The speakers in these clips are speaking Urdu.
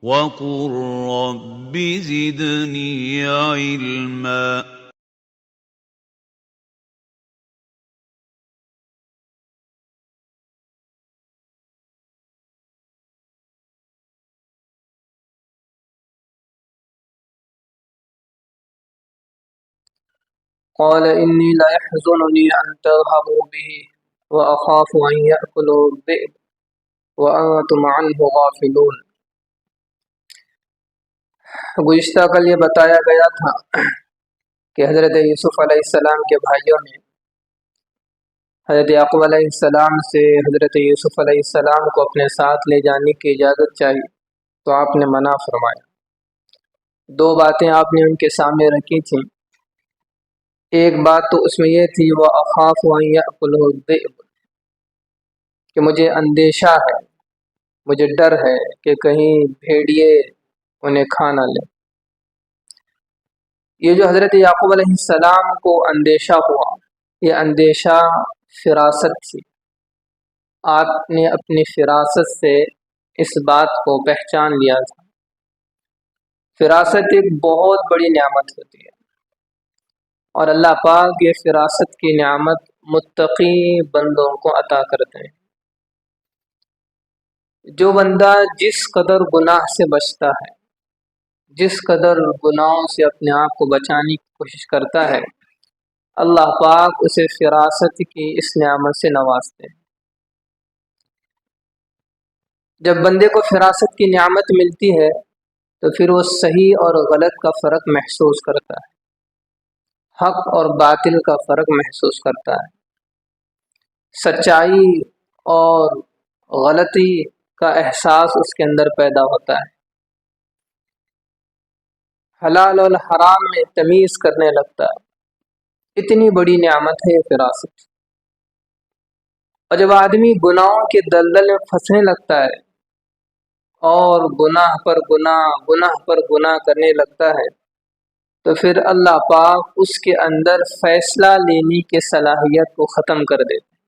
وقل رب زدني علما. قال إني لا يحزنني أن تذهبوا به وأخاف أن يأكله الذئب وأنتم عنه غافلون۔ گزشتہ کل یہ بتایا گیا تھا کہ حضرت یوسف علیہ السلام کے بھائیوں نے حضرت یعقوب علیہ السلام سے حضرت یوسف علیہ السلام کو اپنے ساتھ لے جانے کی اجازت چاہی تو آپ نے منع فرمایا۔ دو باتیں آپ نے ان کے سامنے رکھی تھیں۔ ایک بات تو اس میں یہ تھی وَأَخَافُ أَن يَأْكُلَهُ الذِّئْبُ، کہ مجھے اندیشہ ہے، مجھے ڈر ہے کہ کہیں بھیڑیے انہیں کھا نہ لیں۔ یہ جو حضرت یعقوب علیہ السلام کو اندیشہ ہوا، یہ اندیشہ فراست تھی۔ آپ نے اپنی فراست سے اس بات کو پہچان لیا تھا۔ فراست ایک بہت بڑی نعمت ہوتی ہے، اور اللہ پاک یہ فراست کی نعمت متقی بندوں کو عطا کرتے ہیں۔ جو بندہ جس قدر گناہ سے بچتا ہے، جس قدر گناہوں سے اپنے آپ کو بچانے کی کوشش کرتا ہے، اللہ پاک اسے فراست کی اس نعمت سے نوازتے ہیں۔ جب بندے کو فراست کی نعمت ملتی ہے تو پھر وہ صحیح اور غلط کا فرق محسوس کرتا ہے، حق اور باطل کا فرق محسوس کرتا ہے، سچائی اور غلطی کا احساس اس کے اندر پیدا ہوتا ہے، حلال اور حرام میں تمیز کرنے لگتا ہے۔ اتنی بڑی نعمت ہے یہ فراست۔ اور جب آدمی گناہوں کے دلدل میں پھنسنے لگتا ہے اور گناہ پر گناہ کرنے لگتا ہے تو پھر اللہ پاک اس کے اندر فیصلہ لینے کی صلاحیت کو ختم کر دیتے ہیں۔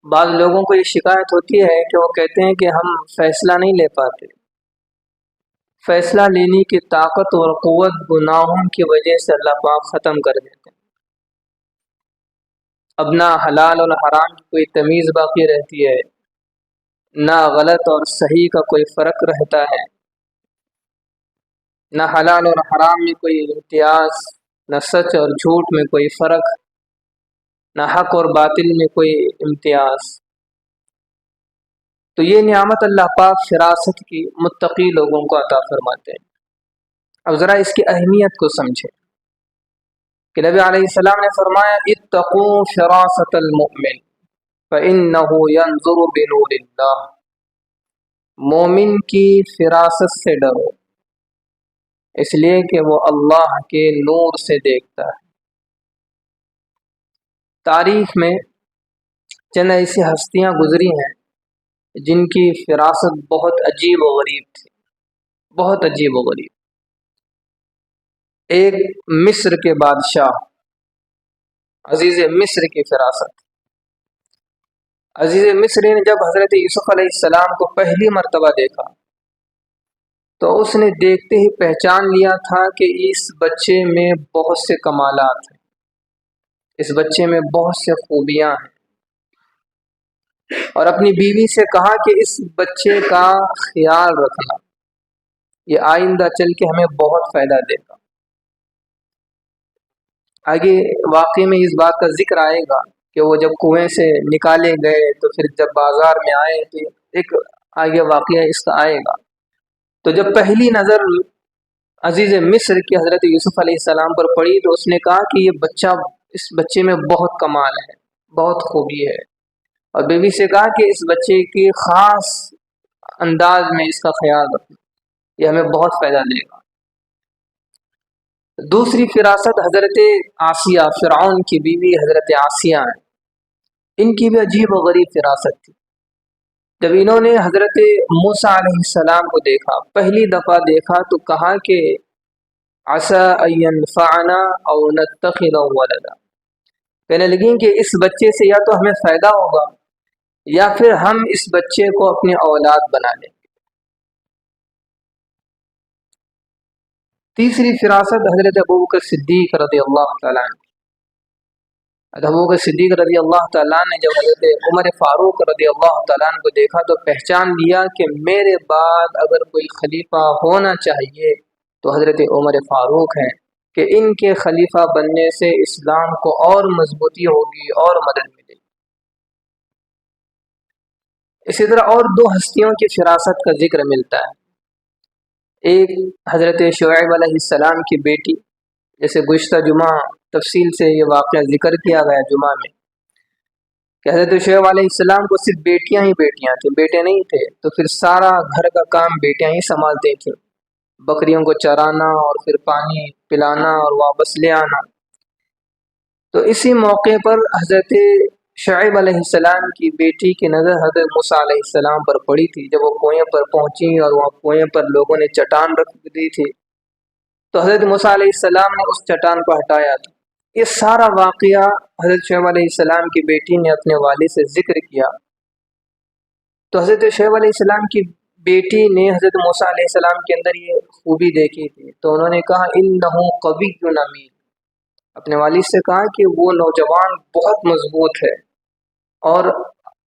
بعض لوگوں کو یہ شکایت ہوتی ہے کہ وہ کہتے ہیں کہ ہم فیصلہ نہیں لے پاتے۔ فیصلہ لینے کی طاقت اور قوت گناہوں کی وجہ سے اللہ پاک ختم کر دیتے ہیں۔ اب نہ حلال اور حرام کی کوئی تمیز باقی رہتی ہے، نہ غلط اور صحیح کا کوئی فرق رہتا ہے، نہ حلال اور حرام میں کوئی امتیاز، نہ سچ اور جھوٹ میں کوئی فرق، نہ حق اور باطل میں کوئی امتیاز۔ تو یہ نعمت اللہ پاک فراست کی متقی لوگوں کو عطا فرماتے ہیں۔ اب ذرا اس کی اہمیت کو سمجھیں کہ نبی علیہ السلام نے فرمایا اتقوا فراست المؤمن فإنه ينظر بنور اللہ، مومن کی فراست سے ڈرو اس لیے کہ وہ اللہ کے نور سے دیکھتا ہے۔ تاریخ میں چند ایسی ہستیاں گزری ہیں جن کی فراست بہت عجیب و غریب تھی، بہت عجیب و غریب۔ ایک مصر کے بادشاہ، عزیز مصر کی فراست۔ عزیز مصر نے جب حضرت یوسف علیہ السلام کو پہلی مرتبہ دیکھا تو اس نے دیکھتے ہی پہچان لیا تھا کہ اس بچے میں بہت سے کمالات ہیں، اس بچے میں بہت سے خوبیاں ہیں، اور اپنی بیوی سے کہا کہ اس بچے کا خیال رکھنا، یہ آئندہ چل کے ہمیں بہت فائدہ دے گا۔ آگے واقعے میں اس بات کا ذکر آئے گا کہ وہ جب کنویں سے نکالے گئے تو پھر جب بازار میں آئے تو ایک آگے واقعہ اس کا آئے گا۔ تو جب پہلی نظر عزیز مصر کی حضرت یوسف علیہ السلام پر پڑی تو اس نے کہا کہ یہ بچہ، اس بچے میں بہت کمال ہے، بہت خوبی ہے، اور بیوی سے کہا کہ اس بچے کی خاص انداز میں اس کا خیال رکھنا، یہ ہمیں بہت فائدہ دے گا۔ دوسری فراست حضرت آسیہ، فرعون کی بیوی حضرت آسیہ ہیں، ان کی بھی عجیب و غریب فراست تھی۔ جب انہوں نے حضرت موسیٰ علیہ السلام کو دیکھا، پہلی دفعہ دیکھا تو کہا کہ عسیٰ ان ینفعنا او نتخذ ولدا، کہنے لگیں کہ اس بچے سے یا تو ہمیں فائدہ ہوگا یا پھر ہم اس بچے کو اپنی اولاد بنا لیں گے۔ تیسری فراست حضرت ابوبکر صدیق رضی اللہ تعالیٰ عنہ. ابوبکر صدیق رضی اللہ تعالیٰ نے جب حضرت عمر فاروق رضی اللہ تعالیٰ عنہ کو دیکھا تو پہچان لیا کہ میرے بعد اگر کوئی خلیفہ ہونا چاہیے تو حضرت عمر فاروق ہیں، کہ ان کے خلیفہ بننے سے اسلام کو اور مضبوطی ہوگی اور مدد ملے گی. اسی طرح اور دو ہستیوں کی فراست کا ذکر ملتا ہے. ایک حضرت شعیب علیہ السلام کی بیٹی، جیسے گزشتہ جمعہ تفصیل سے یہ واقعہ ذکر کیا گیا جمعہ میں کہ حضرت شعیب علیہ السلام کو صرف بیٹیاں ہی بیٹیاں تھیں، بیٹے نہیں تھے، تو پھر سارا گھر کا کام بیٹیاں ہی سنبھالتے تھیں، بکریوں کو چرانا اور پھر پانی پلانا اور واپس لے آنا. تو اسی موقع پر حضرت شعیب علیہ السلام کی بیٹی کی نظر حضرت موسیٰ علیہ السلام پر پڑی تھی. جب وہ کنویں پر پہنچی اور وہاں کنویں پر لوگوں نے چٹان رکھ دی تھی تو حضرت موسیٰ علیہ السلام نے اس چٹان کو ہٹایا تھا. یہ سارا واقعہ حضرت شعیب علیہ السلام کی بیٹی نے اپنے والد سے ذکر کیا. تو حضرت شعیب علیہ السلام کی بیٹی نے حضرت موسیٰ علیہ السلام کے اندر یہ خوبی دیکھی تھی، تو انہوں نے کہا انہ قوی امین، اپنے والد سے کہا کہ وہ نوجوان بہت مضبوط ہے اور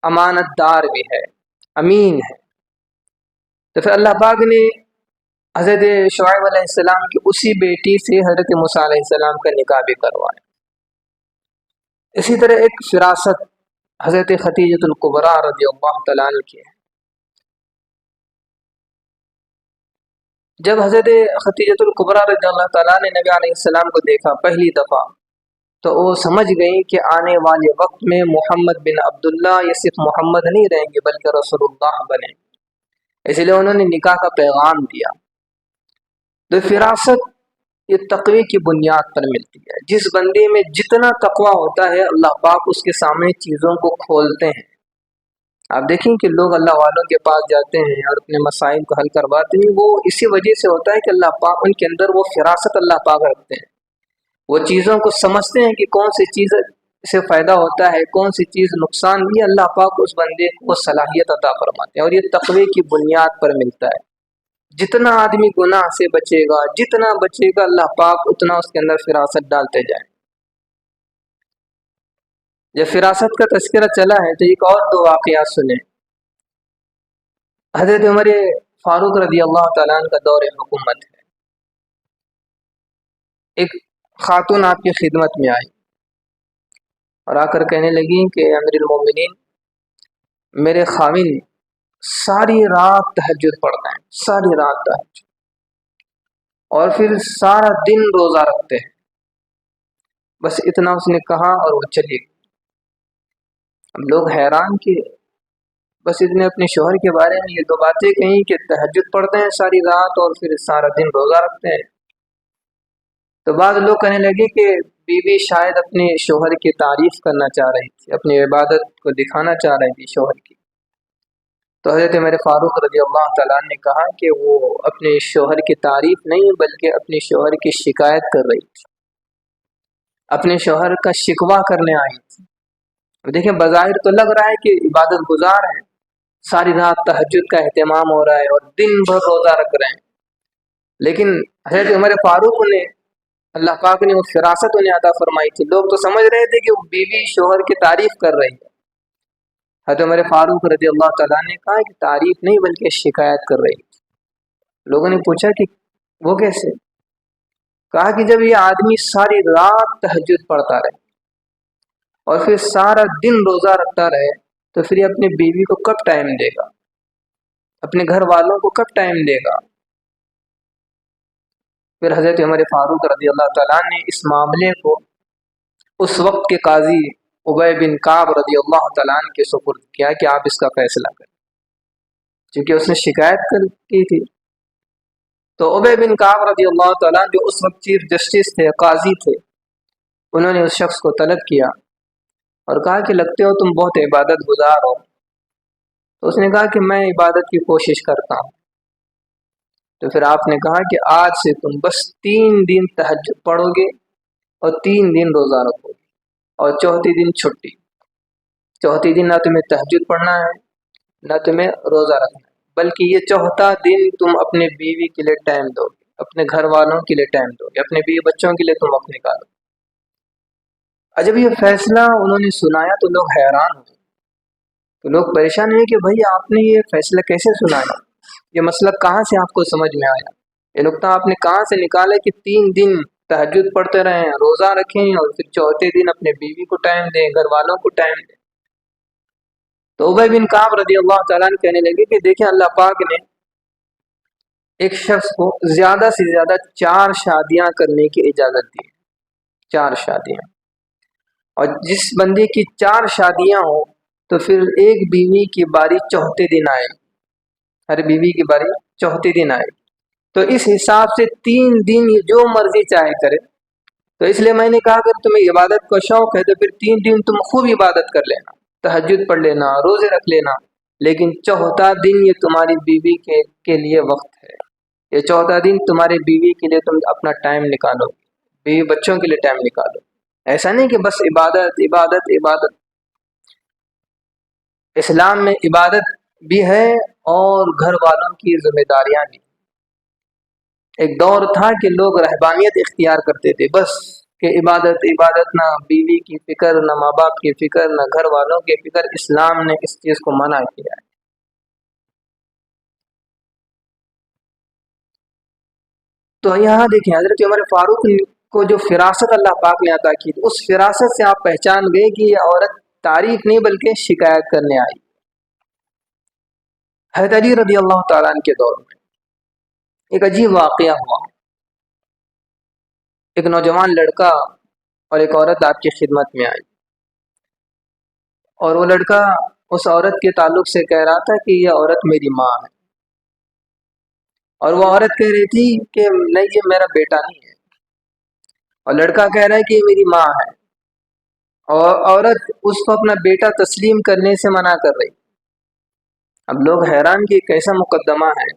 امانت دار بھی ہے، امین ہے. تو پھر اللہ پاک نے حضرت شعیب علیہ السلام کی اسی بیٹی سے حضرت موسیٰ علیہ السلام کا نکاح بھی کروایا. اسی طرح ایک فراست حضرت خدیجۃ الکبریٰ رضی اللہ تعالیٰ عنہ کی ہے. جب حضرت خدیجۃ الکبریٰ رضی اللہ تعالیٰ نے نبی علیہ السلام کو دیکھا پہلی دفعہ تو وہ سمجھ گئی کہ آنے والے وقت میں محمد بن عبداللہ یہ صرف محمد نہیں رہیں گے بلکہ رسول اللہ بنے. اس لیے انہوں نے نکاح کا پیغام دیا. تو فراست یہ تقوی کی بنیاد پر ملتی ہے. جس بندے میں جتنا تقوی ہوتا ہے اللہ پاک اس کے سامنے چیزوں کو کھولتے ہیں. آپ دیکھیں کہ لوگ اللہ والوں کے پاس جاتے ہیں اور اپنے مسائل کو حل کرواتے ہیں، وہ اسی وجہ سے ہوتا ہے کہ اللہ پاک ان کے اندر وہ فراست اللہ پاک رکھتے ہیں. وہ چیزوں کو سمجھتے ہیں کہ کون سی چیز سے فائدہ ہوتا ہے، کون سی چیز نقصان بھی. اللہ پاک اس بندے کو صلاحیت عطا فرماتے ہیں اور یہ تقوی کی بنیاد پر ملتا ہے. جتنا آدمی گناہ سے بچے گا، جتنا بچے گا، اللہ پاک اتنا اس کے اندر فراست ڈالتے جائیں. جب فراست کا تذکرہ چلا ہے تو ایک اور دو واقعات سنیں. حضرت عمر فاروق رضی اللہ تعالیٰ عنہ کا دور حکومت ہے. ایک خاتون آپ کی خدمت میں آئی اور آ کر کہنے لگی کہ امیر المومنین، میرے خاوند ساری رات تہجد پڑھتے ہیں، ساری رات تہجد، اور پھر سارا دن روزہ رکھتے ہیں. بس اتنا اس نے کہا اور وہ چلی گئی. ہم لوگ حیران کہ بس اتنے اپنے شوہر کے بارے میں یہ دو باتیں کہیں کہ تہجد پڑھتے ہیں ساری رات اور پھر سارا دن روزہ رکھتے ہیں. تو بعض لوگ کہنے لگے کہ بیوی شاید اپنے شوہر کی تعریف کرنا چاہ رہی تھی، اپنی عبادت کو دکھانا چاہ رہی تھی شوہر کی. تو حضرت عمر فاروق رضی اللہ تعالیٰ نے کہا کہ وہ اپنے شوہر کی تعریف نہیں بلکہ اپنے شوہر کی شکایت کر رہی تھی، اپنے شوہر کا شکوہ کرنے آئی تھی. دیکھیں بظاہر تو لگ رہا ہے کہ عبادت گزار ہیں، ساری رات تہجد کا اہتمام ہو رہا ہے اور دن بھر روزہ رکھ رہے ہیں، لیکن حضرت عمر فاروق نے اللہ پاک نے وہ فراست انہیں عطا فرمائی تھی. لوگ تو سمجھ رہے تھے کہ وہ بیوی شوہر کی تعریف کر رہی ہے. حضرت عمر فاروق رضی اللہ تعالیٰ نے کہا کہ تعریف نہیں بلکہ شکایت کر رہی تھی. لوگوں نے پوچھا کہ وہ کیسے؟ کہا کہ جب یہ آدمی ساری رات تہجد پڑھتا رہے اور پھر سارا دن روزہ رکھتا رہے تو پھر یہ اپنی بیوی کو کب ٹائم دے گا، اپنے گھر والوں کو کب ٹائم دے گا. پھر حضرت عمر فاروق رضی اللہ تعالیٰ نے اس معاملے کو اس وقت کے قاضی ابی بن کعب رضی اللہ تعالیٰ عنہ کے سپرد کیا کہ آپ اس کا فیصلہ کریں، چونکہ اس نے شکایت کی تھی. تو ابی بن کعب رضی اللہ تعالیٰ عنہ جو اس وقت چیف جسٹس تھے، قاضی تھے، انہوں نے اس شخص کو طلب کیا اور کہا کہ لگتے ہو تم بہت عبادت گزار ہو. تو اس نے کہا کہ میں عبادت کی کوشش کرتا ہوں. تو پھر آپ نے کہا کہ آج سے تم بس 3 دن تہجد پڑھو گے اور 3 دن روزہ رکھو گے اور چوتھے دن چھٹی. چوتھے دن نہ تمہیں تہجد پڑھنا ہے نہ تمہیں روزہ رکھنا ہے، بلکہ یہ چوتھا دن تم اپنے بیوی کے لیے ٹائم دو گے. اپنے گھر والوں کے لیے ٹائم دو گے، اپنے بیوی بچوں کے لیے تم وقت نکالو۔ اور جب یہ فیصلہ انہوں نے سنایا تو لوگ حیران ہوئے، تو لوگ پریشان ہوئے کہ بھائی آپ نے یہ فیصلہ کیسے سنایا، یہ مسئلہ کہاں سے آپ کو سمجھ میں آیا، یہ نقطہ آپ نے کہاں سے نکالا کہ 3 دن تہجد پڑھتے رہیں، روزہ رکھیں اور پھر چوتھے دن اپنے بیوی کو ٹائم دیں، گھر والوں کو ٹائم دیں۔ تو ابی بن کعب رضی اللہ تعالیٰ عنہ کہنے لگے کہ دیکھیں اللہ پاک نے ایک شخص کو زیادہ سے زیادہ 4 شادیاں کرنے کی اجازت دی، 4 شادیاں، اور جس بندے کی 4 شادیاں ہوں تو پھر ایک بیوی کی باری چوتھے دن آئے، ہر بیوی کی باری چوتھے دن آئے، تو اس حساب سے 3 دن جو مرضی چاہے کرے۔ تو اس لیے میں نے کہا اگر تمہیں عبادت کا شوق ہے تو پھر 3 دن تم خوب عبادت کر لینا، تہجد پڑھ لینا، روزے رکھ لینا، لیکن چوتھا دن یہ تمہاری بیوی کے لیے وقت ہے، یہ چوتھا دن تمہاری بیوی کے لیے تم اپنا ٹائم نکالو، بیوی بچوں کے لیے ٹائم نکالو۔ ایسا نہیں کہ بس عبادت عبادت عبادت، اسلام میں عبادت بھی ہے اور گھر والوں کی ذمہ داریاں بھی۔ ایک دور تھا کہ لوگ رہبانیت اختیار کرتے تھے، بس کہ عبادت عبادت، نہ بیوی کی فکر، نہ ماں باپ کی فکر، نہ گھر والوں کی فکر۔ اسلام نے اس چیز کو منع کیا ہے۔ تو یہاں دیکھیں حضرت عمر فاروق کو جو فراست اللہ پاک نے عطا کی، اس فراست سے آپ پہچان گئے کہ یہ عورت تعریف نہیں بلکہ شکایت کرنے آئی۔ حضرت علی رضی اللہ تعالیٰ عنہ کے دور میں ایک عجیب واقعہ ہوا۔ ایک نوجوان لڑکا اور ایک عورت آپ کی خدمت میں آئی، اور وہ لڑکا اس عورت کے تعلق سے کہہ رہا تھا کہ یہ عورت میری ماں ہے، اور وہ عورت کہہ رہی تھی کہ نہیں یہ میرا بیٹا نہیں ہے، اور لڑکا کہہ رہا ہے کہ یہ میری ماں ہے، اور عورت اس کو اپنا بیٹا تسلیم کرنے سے منع کر رہی۔ اب لوگ حیران کہ کیسا مقدمہ ہے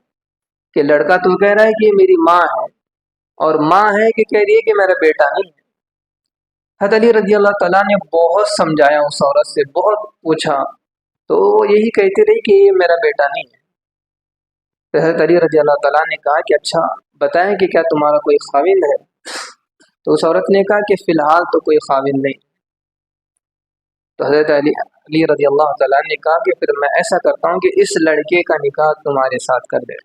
کہ لڑکا تو کہہ رہا ہے کہ یہ میری ماں ہے، اور ماں ہے کہ کہہ رہی ہے کہ میرا بیٹا نہیں ہے۔ حضرت علی رضی اللہ تعالیٰ نے بہت سمجھایا اس عورت سے، بہت پوچھا، تو وہ یہی کہتی رہی کہ یہ میرا بیٹا نہیں ہے۔ تو حضرت علی رضی اللہ تعالیٰ نے کہا کہ اچھا بتائیں کہ کیا تمہارا کوئی خاوند ہے؟ تو اس عورت نے کہا کہ فی الحال تو کوئی خاوند نہیں۔ تو حضرت علی رضی اللہ تعالیٰ نے کہا کہ پھر میں ایسا کرتا ہوں کہ اس لڑکے کا نکاح تمہارے ساتھ کر دے۔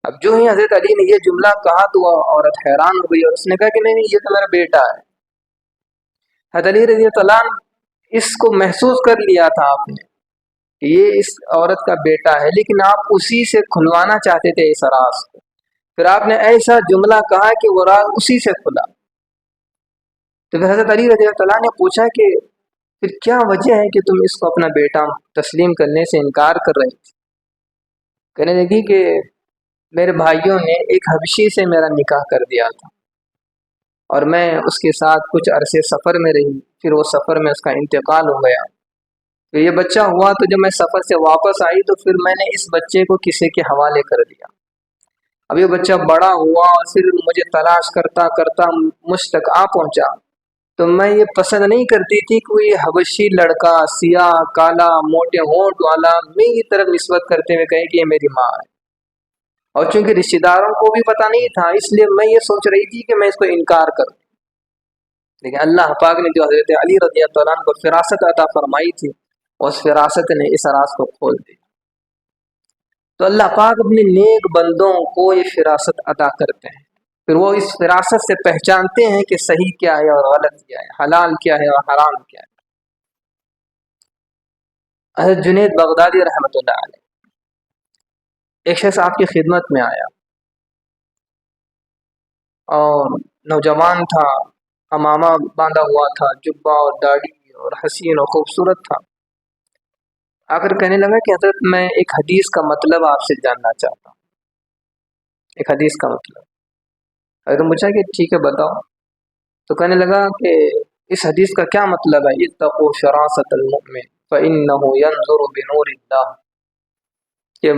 اب جو ہی حضرت علی نے یہ جملہ کہا تو وہ عورت حیران ہو گئی، اور اس نے کہا کہ نہیں یہ تو میرا بیٹا ہے۔ حضرت علی رضی اللہ عنہ اس کو محسوس کر لیا تھا آپ نے کہ یہ اس عورت کا بیٹا ہے، لیکن آپ اسی سے کھلوانا چاہتے تھے اس راز کو، پھر آپ نے ایسا جملہ کہا کہ وہ راز اسی سے کھلا۔ تو پھر حضرت علی رضی اللہ عنہ نے پوچھا کہ پھر کیا وجہ ہے کہ تم اس کو اپنا بیٹا تسلیم کرنے سے انکار کر رہی تھی؟ کہنے لگی کہ میرے بھائیوں نے ایک حبشی سے میرا نکاح کر دیا تھا، اور میں اس کے ساتھ کچھ عرصے سفر میں رہی، پھر وہ سفر میں اس کا انتقال ہو گیا، تو یہ بچہ ہوا، تو جب میں سفر سے واپس آئی تو پھر میں نے اس بچے کو کسی کے حوالے کر دیا۔ اب یہ بچہ بڑا ہوا اور پھر مجھے تلاش کرتا کرتا مجھ تک آ پہنچا، تو میں یہ پسند نہیں کرتی تھی کہ کوئی حبشی لڑکا سیاہ کالا موٹے ہونٹ والا میری طرف نسبت کرتے ہوئے کہے کہ یہ میری ماں ہے، اور چونکہ رشتہ داروں کو بھی پتہ نہیں تھا اس لیے میں یہ سوچ رہی تھی کہ میں اس کو انکار کروں، لیکن اللہ پاک نے جو حضرت علی رضی اللہ عنہ کو فراست عطا فرمائی تھی، اس فراست نے اس راز کو کھول دیا۔ تو اللہ پاک اپنے نیک بندوں کو یہ فراست عطا کرتے ہیں، پھر وہ اس فراست سے پہچانتے ہیں کہ صحیح کیا ہے اور غلط کیا ہے، حلال کیا ہے اور حرام کیا ہے۔ حضرت جنید بغدادی رحمۃ اللہ علیہ، ایک شخص آپ کی خدمت میں آیا اور نوجوان تھا، امامہ باندھا ہوا تھا، جبہ اور داڑھی اور حسین اور خوبصورت تھا۔ آ کر کہنے لگا کہ حضرت میں ایک حدیث کا مطلب آپ سے جاننا چاہتا ہوں، ایک حدیث کا مطلب۔ حضرت پوچھا کہ ٹھیک ہے بتاؤ، تو کہنے لگا کہ اس حدیث کا کیا مطلب ہے، اتقوا شراست المؤمن فإنہ ینظر بنور اللہ، کہ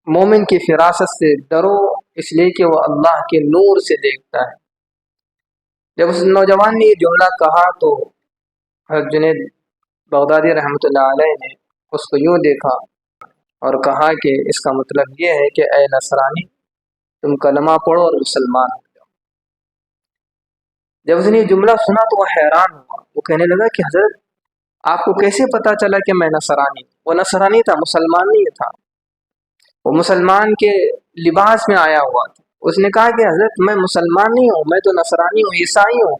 مومن کی فراست سے ڈرو اس لیے کہ وہ اللہ کے نور سے دیکھتا ہے۔ جب اس نوجوان نے یہ جملہ کہا تو حضرت جنید بغدادی رحمۃ اللہ علیہ نے اس کو یوں دیکھا اور کہا کہ اس کا مطلب یہ ہے کہ اے نصرانی، تم کلمہ پڑھو اور مسلمان ہو جاؤ۔ جب اس نے یہ جملہ سنا تو وہ حیران ہوا، وہ کہنے لگا کہ حضرت آپ کو کیسے پتا چلا کہ میں نصرانی ہوں؟ وہ نصرانی تھا، مسلمان نہیں تھا، وہ مسلمان کے لباس میں آیا ہوا تھا۔ اس نے کہا کہ حضرت میں مسلمان نہیں ہوں، میں تو نصرانی ہوں، عیسائی ہوں،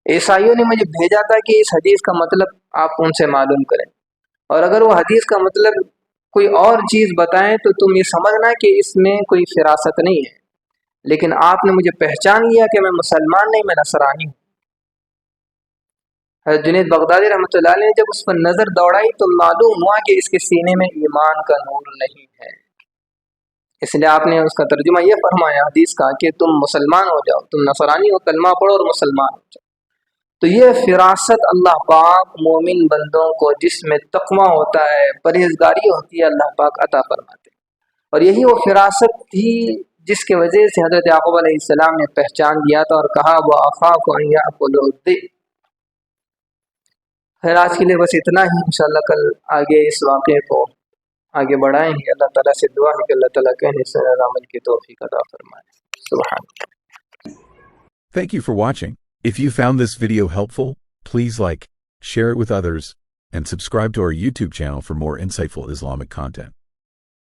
عیسائیوں نے مجھے بھیجا تھا کہ اس حدیث کا مطلب آپ ان سے معلوم کریں، اور اگر وہ حدیث کا مطلب کوئی اور چیز بتائیں تو تم یہ سمجھنا کہ اس میں کوئی فراست نہیں ہے، لیکن آپ نے مجھے پہچان لیا کہ میں مسلمان نہیں، میں نصرانی ہوں۔ حضرت جنید بغدادی رحمۃ اللہ علیہ نے جب اس پر نظر دوڑائی تو معلوم ہوا کہ اس کے سینے میں ایمان کا نور نہیں ہے، اس لیے آپ نے اس کا ترجمہ یہ فرمایا حدیث کا کہ تم مسلمان ہو جاؤ، تم نصرانی ہو، کلمہ پڑھو اور مسلمان ہو جاؤ۔ تو یہ فراست اللہ پاک مومن بندوں کو جس میں تقویٰ ہوتا ہے، پرہیزگاری ہوتی ہے، اللہ پاک عطا فرماتے ہیں، اور یہی وہ فراست تھی جس کی وجہ سے حضرت یعقوب علیہ السلام نے پہچان دیا تھا اور کہا وَأَخَافُ أَن يَأْكُلَهُ الذِّئْبُ۔ خیر آج کے لیے بس اتنا ہی، انشاءاللہ کل آگے اس واقعے کو آگے بڑھائیں گے۔ اللہ تعالیٰ سے دعا ہے کہ اللہ تعالیٰ کہنے سے عمل کی توفیق عطا فرمائے۔ سبحان اللہ۔ Thank you for watching. If you found this video helpful, please like, share it with others, and subscribe to our YouTube channel for more insightful Islamic content.